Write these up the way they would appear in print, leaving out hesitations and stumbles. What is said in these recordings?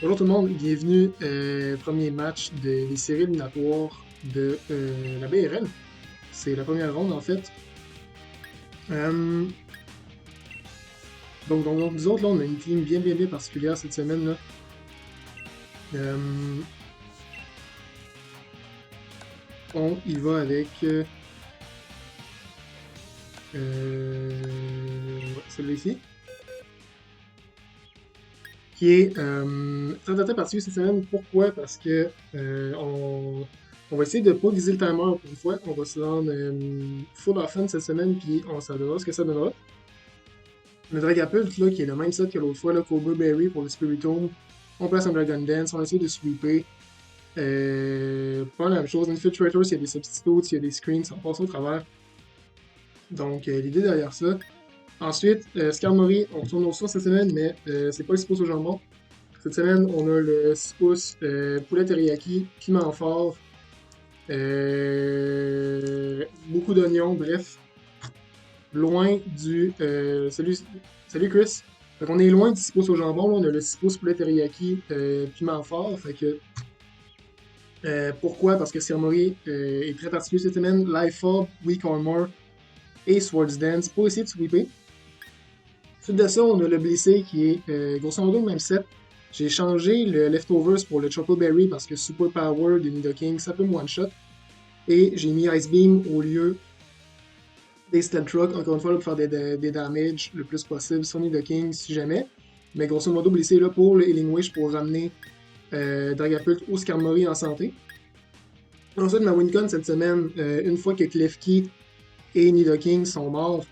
Bonjour tout le monde, bienvenue premier match des séries éliminatoires de la BRL. C'est la première ronde en fait. Euh, donc, nous autres, là, on a une team bien particulière cette semaine. Là. Euh, on y va avec ouais, celui-ci, qui est très particulier cette semaine. Pourquoi? Parce que on va essayer de pas viser le timer pour une fois. On va se rendre full offense cette semaine, puis on s'en verra ce que ça donnera. Le Dragapult, là, qui est le même set que l'autre fois, là, Cobra Berry pour le Spiritomb. On place un Dragon Dance, on essaie de sweeper. Pas la même chose. Infiltrator, s'il y a des substitutes, s'il y a des screens, ça passe au travers. Donc, l'idée derrière ça. Ensuite, Skarmory, on retourne au source cette semaine, mais c'est pas le 6 pouces au jambon. Cette semaine, on a le 6 pouces poulet teriyaki, piment fort, beaucoup d'oignons, bref, loin du. Salut Chris. Fait qu'on est loin du 6 pouces au jambon, là, on a le 6 pouces poulet teriyaki, piment fort. Fait que. Pourquoi? Parce que Skarmory est très particulier cette semaine. Life Orb, Weak Armor et Swords Dance pour essayer de sweeper. Ensuite de ça, on a le blessé qui est grosso modo le même set. J'ai changé le Leftovers pour le Choco Berry parce que Super Power de Nidoking, ça peut me one-shot. Et j'ai mis Ice Beam au lieu des Stealth Rock, encore une fois, là, pour faire des damages le plus possible sur Nidoking si jamais. Mais grosso modo, blessé là pour le Healing Wish pour ramener Dragapult ou Skarmory en santé. Ensuite, ma wincon cette semaine, une fois que Klefki et Nidoking sont morts,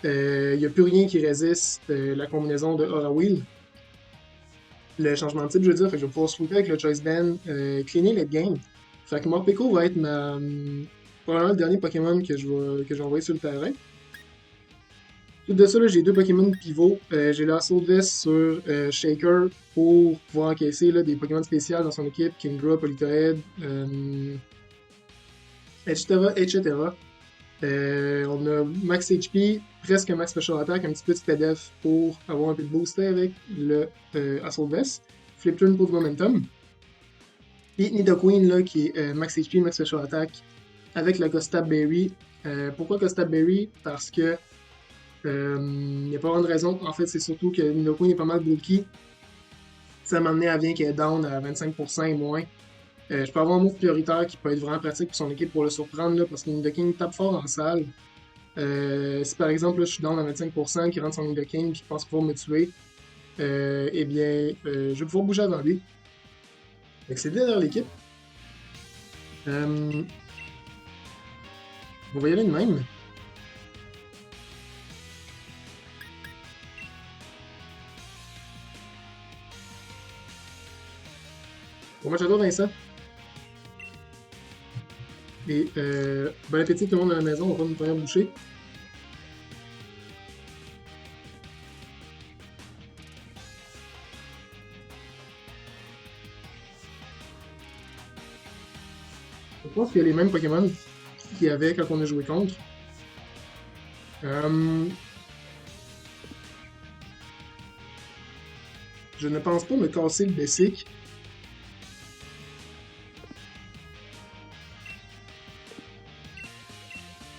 il n'y a plus rien qui résiste la combinaison de Aura Wheel. Le changement de type, je veux dire, fait que je vais pouvoir sweeper avec le Choice Band, cleaner le game. Fait que Morpeko va être probablement le dernier Pokémon que je vais envoyer sur le terrain. Tout de ça, j'ai deux Pokémon pivot. J'ai la Assault Vest sur Shaker pour pouvoir encaisser là, des Pokémon spéciaux dans son équipe, Kingdra, Politoed, etc. On a Max HP, presque Max Special Attack, un petit peu de SPDF pour avoir un peu de booster avec le Assault Vest. Flip Turn pour du Momentum. Et Nidoqueen, là, qui est Max HP, Max Special Attack avec la Gostab Berry. Pourquoi Gostab Berry? Parce que il n'y a pas vraiment de raison. En fait, c'est surtout que Nidoqueen est pas mal bulky. Ça m'a amené à bien qu'elle est down à 25% et moins. Je peux avoir un move prioritaire qui peut être vraiment pratique pour son équipe pour le surprendre, là, parce que Nidoking tape fort en salle. Si par exemple là, je suis down à 25%, qui rentre son Nidoking qui pense pouvoir me tuer, eh bien, je vais pouvoir bouger avant lui. Fait que c'est derrière l'équipe. On va y aller de même. Bon, moi j'adore Vincent. Et bon appétit tout le monde à la maison, on va prendre une première bouchée. Je pense qu'il y a les mêmes Pokémon qu'il y avait quand on a joué contre. Je ne pense pas me casser le basic.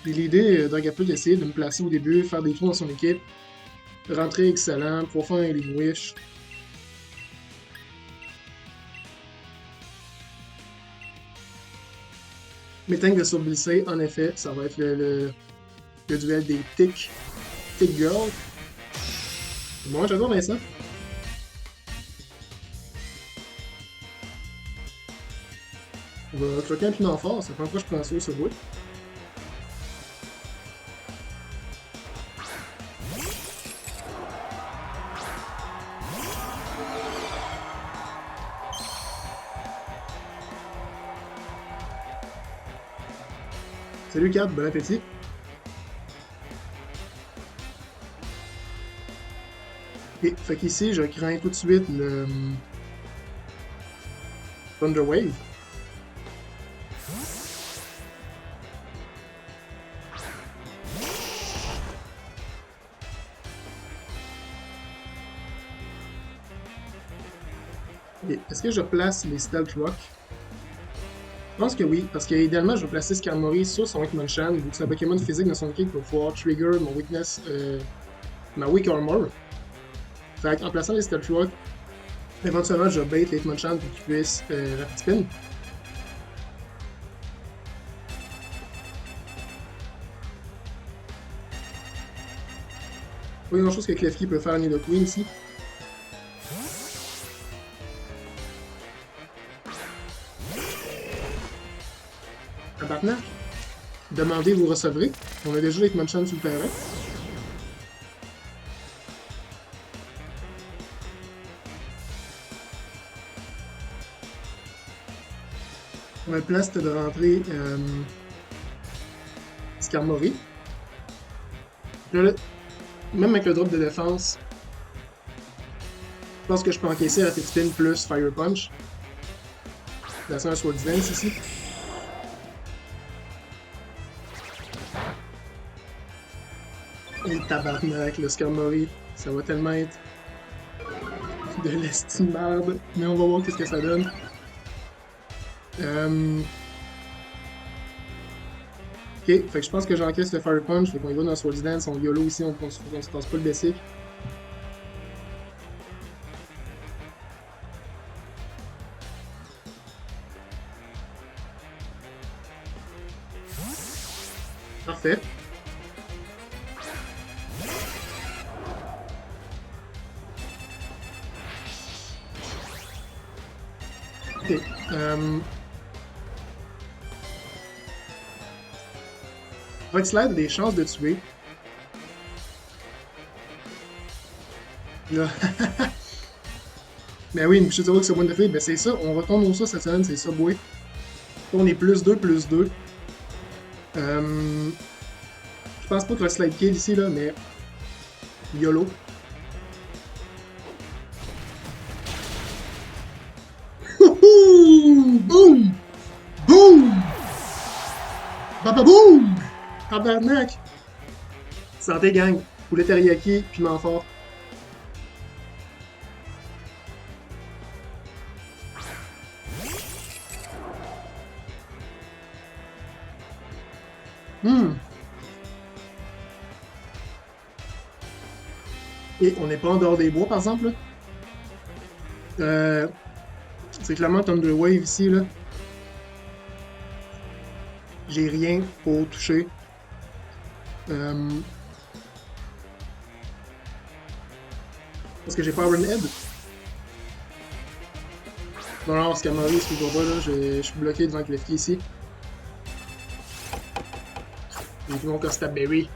Et l'idée d'Agapult d'essayer de me placer au début, faire des trous dans son équipe, rentrer excellent, pouvoir faire un Healing Wish. Mes tanks de surblissé, en effet, ça va être le duel des Tick Girls. Moi, j'adore Vincent. On va cloquer un piment fort, c'est la première fois que je prends ça sur route. Salut Kat, bon appétit. Et fait qu'ici, je crains tout de suite le Thunder Wave. Ok. Est-ce que je place les Stealth Rock? Je pense que oui, parce que idéalement, je vais placer Skarmory sur son Hitmonchan, vu que c'est un Pokémon physique dans son équipe pour pouvoir trigger mon weakness, ma Weak Armor. Fait qu'en plaçant les Stealth Rock, éventuellement, je vais bait les Hitmonchan pour qu'il puisse Rapid Spin. Pas grand chose que Klefki peut faire à Nidoqueen ici. Tabarnak! Demandez, vous recevrez. On a déjà les Hitmonchan sur le terrain. Le plan, c'était de rentrer Skarmory. Là, même avec le drop de défense, je pense que je peux encaisser Rapid Spin plus Fire Punch. Placer un Swords Dance ici. Et tabarnak, le Skarmory. Ça va tellement être de l'estimable. Mais on va voir qu'est-ce que ça donne. Ok, fait que je pense que j'encaisse le Fire Punch. Fait qu'on y va dans Swords Dance, on YOLO ici, on se passe pas le basic. Parfait. Ok. Rock Slide a des chances de tuer. Là. Mais oui, une bouchée de que c'est Wonderful, ben c'est ça. On retourne au ça cette semaine, c'est Subway. On est plus 2, plus 2. Je pense pas que le slide kill ici, là, mais YOLO. Boum! Boum! Baba boum! Tabarnak! Santé, gang. Poulet teriyaki, piment fort. Et on n'est pas en dehors des bois, par exemple. Là. C'est clairement Thunder Wave ici. Là. J'ai rien pour toucher. Parce que j'ai pas Iron Head. Non, non, Skarmory, excuse-moi pas, là. Je suis bloqué devant Klefki ici. J'ai vu mon Berry.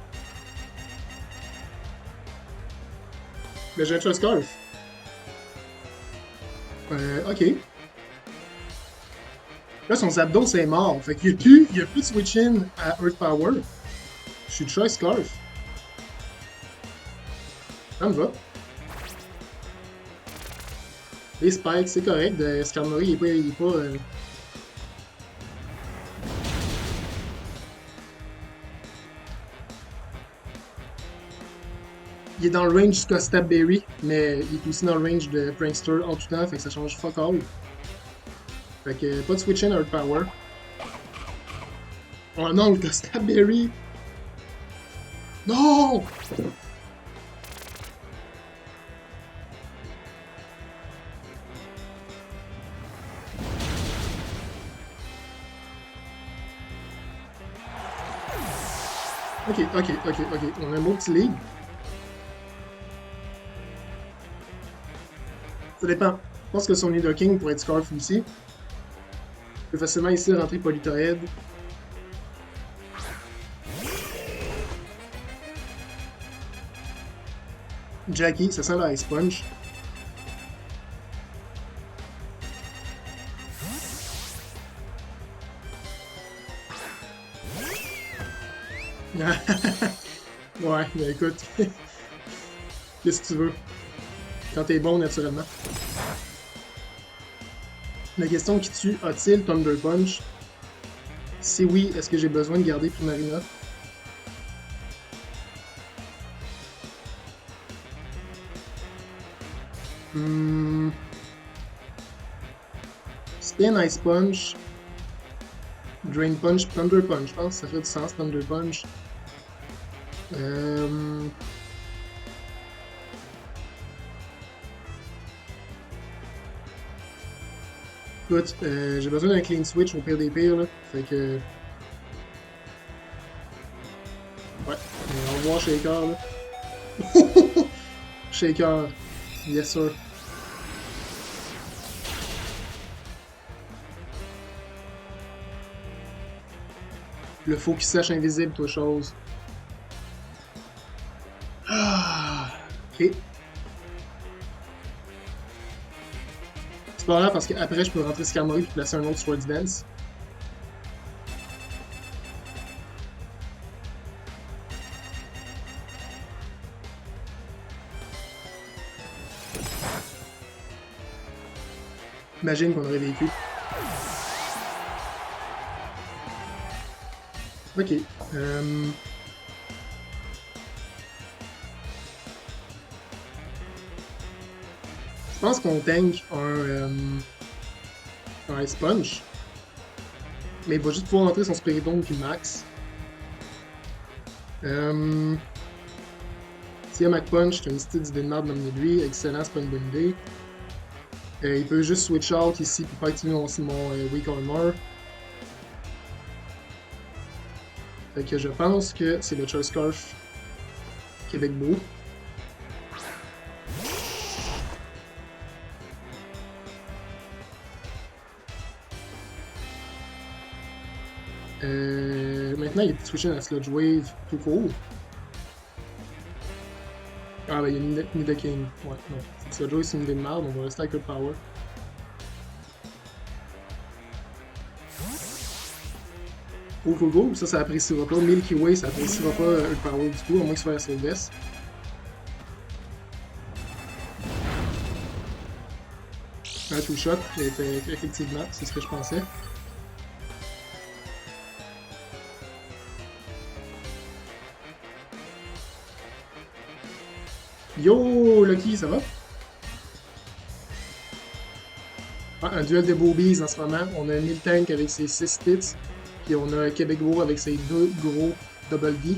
Mais j'ai un Choice Scarf. Ok. Là, son Zapdos est mort. Fait qu'il n'y a plus de switch-in à Earth Power. Je suis Choice Scarf. Ça me va. Les spikes, c'est correct. Skarmory, il est pas il est dans le range de Stabberry, mais il est aussi dans le range de Prankster en tout temps, fait que ça change fuck all. Fait que pas de switch in Earth Power. Oh non, le Stabberry! Non! Ok. On a un beau petit lead. Ça dépend. Je pense que son Leader King pourrait être Scarf aussi. Je peux facilement ici rentrer Politoed. Jackie, ça sent la Ice Punch. Ouais, mais écoute. Qu'est-ce que tu veux? Quand t'es bon, naturellement. La question qui tue, a-t-il Thunder Punch? Si oui, est-ce que j'ai besoin de garder Primarina? Spin, Ice Punch, Drain Punch, Thunder Punch. Je pense que ça fait du sens, Thunder Punch. Écoute, j'ai besoin d'un clean switch au pire des pires, là. Fait que. Ouais, au revoir Shaker, là. Shaker, yes sir. Le faux qui sache invisible, toi, chose. Ah, ok. C'est pas grave parce qu'après, je peux rentrer Skarmory et placer un autre Swords Dance. Imagine qu'on aurait vécu. Ok. Je pense qu'on tank un Ice Punch. Mais il va juste pouvoir entrer son Spiritomb puis Max. S'il y a Mac Punch, j'ai une petite idée de merde d'amener lui. Excellent, c'est pas une bonne idée. Il peut juste switch out ici pour pas activer aussi mon Weak Armor. Fait que je pense que c'est le Choice Scarf Québec Beau. Maintenant, il est switché à Sludge Wave tout court. Ah, ben il y a Nidoking. Ouais, non. Sludge Wave, c'est une idée de merde, on va rester avec Earth Power. Cool. Ça appréciera pas. Milky Way, ça appréciera pas Earth Power du tout, à moins que ce soit la Sylvestre. Un two shot, effectivement, c'est ce que je pensais. Yo, Lucky, ça va? Ah, un duel de Boobies en ce moment. On a Miltank avec ses 6 spits, puis on a Québec Gros avec ses 2 gros Double D.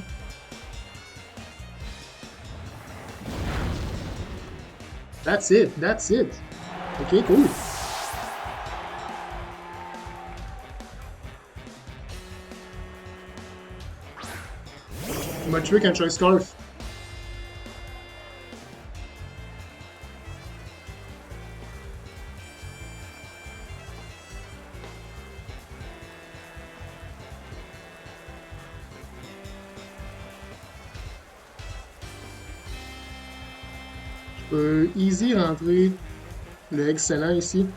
That's it. Ok, cool. On m'a tué qu'un Choice Scarf. Je peux easy rentrer le excellent ici.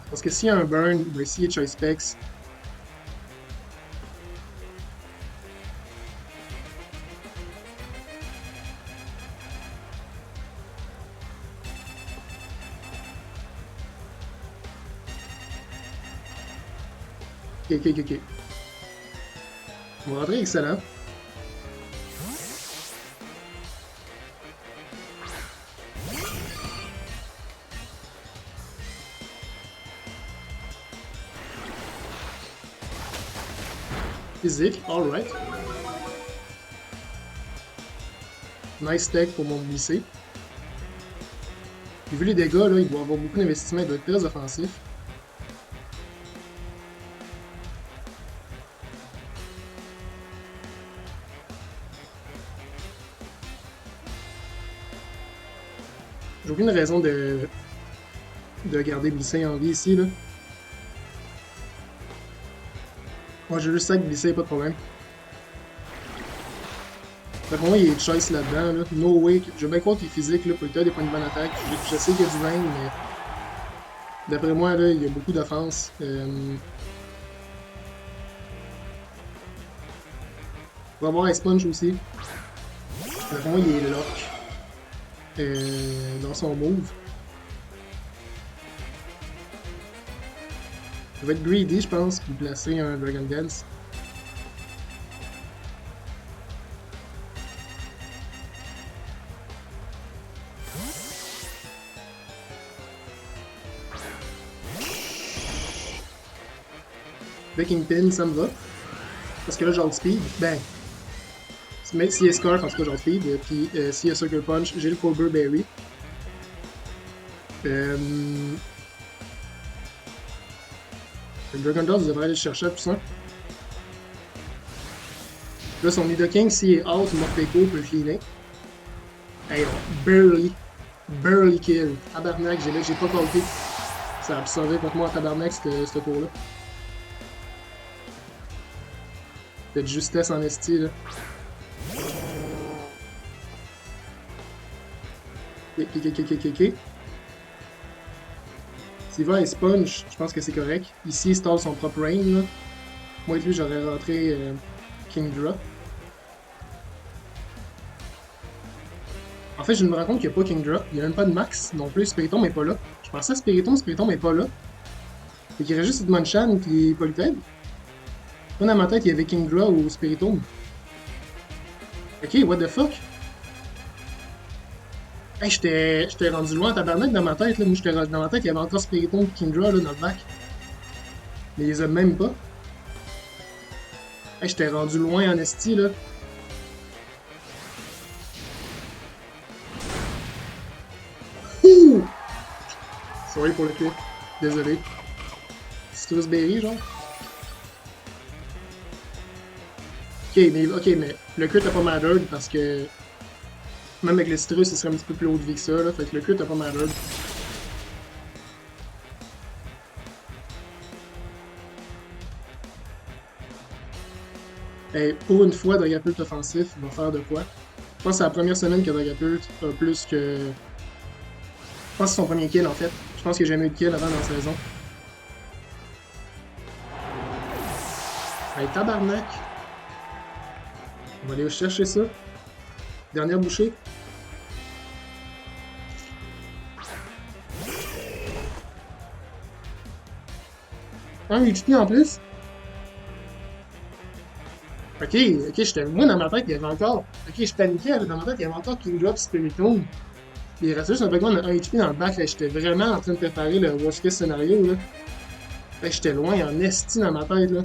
Parce que s'il y a un burn, il va essayer de Choice Specs. Ok. On va rentrer excellent. Physique, alright. Nice tech pour mon lycée. Puis vu les dégâts, là, il doit avoir beaucoup d'investissement, il doit être très offensif. J'ai aucune raison de garder Blissey en vie ici, là. Moi, j'ai juste ça avec Blissey, pas de problème. D'après moi, il est choice là-dedans, là. No way. Je veux bien croire qu'il est physique, là, pour le des points de bonne attaque. Je sais qu'il y a du range, mais... D'après moi, là, il y a beaucoup d'offense. On va avoir Ice Punch aussi. D'après moi, il est lock. Dans son move. Il va être greedy, je pense, pour placer un Dragon Dance. Le Kingpin, ça me va. Parce que là, j'ai Outspeed. Ben, mais s'il y a Scarf, en tout cas, j'ai Outspeed. Puis s'il y a Sucker Punch, j'ai le Cobra Berry. Le Dragon Dance devrait aller le chercher, tout ça. Là, son Nidoking, s'il est out, Morpeko peut le cleaner. Hey, barely kill. Tabarnak, j'ai pas compté. Ça a absorbé contre moi en tabarnak, ce tour-là. C'était de justesse en esti, là. Ok. S'il va à Sponge, je pense que c'est correct. Ici, il stall son propre rain, là. Moi et lui, j'aurais rentré Kingdra. En fait, je me rends compte qu'il n'y a pas Kingdra. Il n'y a même pas de max non plus. Spiritomb n'est pas là. Je pensais à Spiritomb n'est pas là. Fait qu'il reste juste Hitmonchan et Polytech. Moi, dans ma tête, il y avait Kingdra ou Spiritomb. Ok, what the fuck? Hey, j'étais rendu loin à tabarnak dans ma tête, là. Moi, dans ma tête, il y avait encore Spiritomb et Kingdra, là, dans le bac. Mais ils les a même pas. Hey, j'étais rendu loin en esti, là. Ouh! Sorry pour le cul. Désolé. Citrus Berry, genre. Ok, mais le crit a pas mattered parce que même avec le citrus, il serait un petit peu plus haut de vie que ça, là. Fait que le crit a pas mattered. Et pour une fois, Dragapult offensif va faire de quoi? Je pense que c'est la première semaine que Dragapult a plus que. Je pense que c'est son premier kill en fait. Je pense qu'il n'y a jamais eu de kill avant dans la saison. Hey, tabarnak! On va aller chercher ça. Dernière bouchée. Un HP en plus. Ok, j'étais. Moi dans ma tête, il y avait encore. Ok, je paniquais, dans ma tête, il y avait encore Kingdra Spiritomb. Il restait juste un Pokémon de 1 HP dans le bac, là. J'étais vraiment en train de préparer le worst case scénario, là. Fait que j'étais loin en esti dans ma tête, là.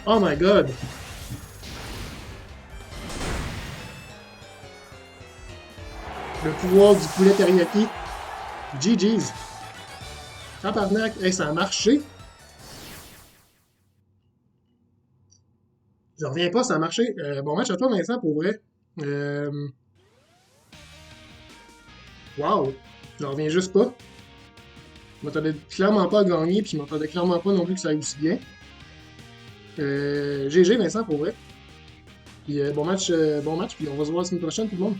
Oh my god! Le pouvoir du poulet teriyaki. GG's. Tabarnak, hey, ça a marché. Je reviens pas, ça a marché. Bon match à toi, Vincent, pour vrai. Wow, je reviens juste pas. Je m'attendais clairement pas à gagner, puis je m'attendais clairement pas non plus que ça aille aussi bien. GG, Vincent, pour vrai. Puis bon match, puis on va se voir la semaine prochaine, tout le monde.